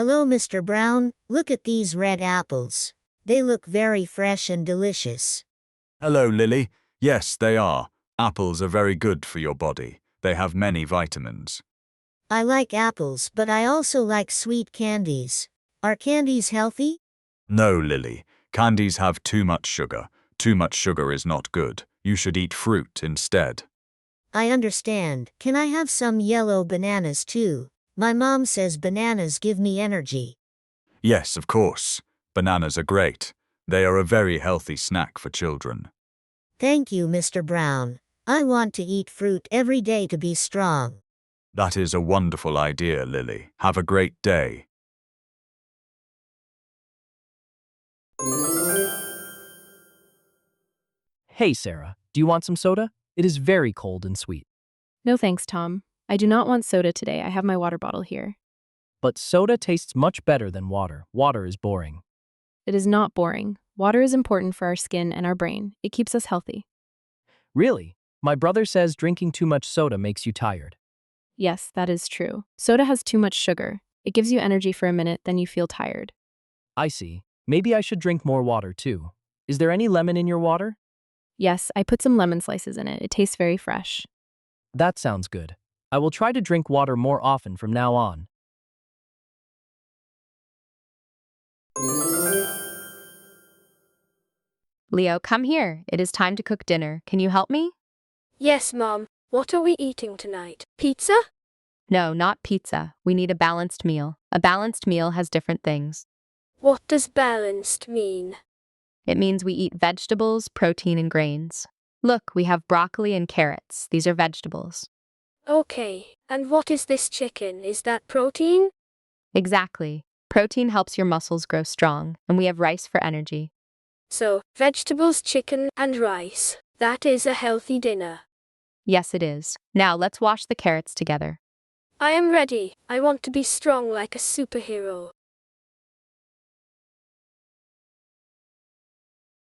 Hello, Mr. Brown. Look at these red apples. They look very fresh and delicious. Hello, Lily. Yes, they are. Apples are very good for your body. They have many vitamins. I like apples, but I also like sweet candies. Are candies healthy? No, Lily. Candies have too much sugar. Too much sugar is not good. You should eat fruit instead. I understand. Can I have some yellow bananas too? My mom says bananas give me energy. Yes, of course. Bananas are great. They are a very healthy snack for children. Thank you, Mr. Brown. I want to eat fruit every day to be strong. That is a wonderful idea, Lily. Have a great day. Hey, Sarah, do you want some soda? It is very cold and sweet. No thanks, Tom. I do not want soda today. I have my water bottle here. But soda tastes much better than water. Water is boring. It is not boring. Water is important for our skin and our brain. It keeps us healthy. Really? My brother says drinking too much soda makes you tired. Yes, that is true. Soda has too much sugar. It gives you energy for a minute, then you feel tired. I see. Maybe I should drink more water too. Is there any lemon in your water? Yes, I put some lemon slices in it. It tastes very fresh. That sounds good. I will try to drink water more often from now on. Leo, come here. It is time to cook dinner. Can you help me? Yes, Mom. What are we eating tonight? Pizza? No, not pizza. We need a balanced meal. A balanced meal has different things. What does balanced mean? It means we eat vegetables, protein, and grains. Look, we have broccoli and carrots. These are vegetables. Okay, and what is this chicken? Is that protein? Exactly. Protein helps your muscles grow strong, and we have rice for energy. So, vegetables, chicken, and rice. That is a healthy dinner. Yes, it is. Now, let's wash the carrots together. I am ready. I want to be strong like a superhero.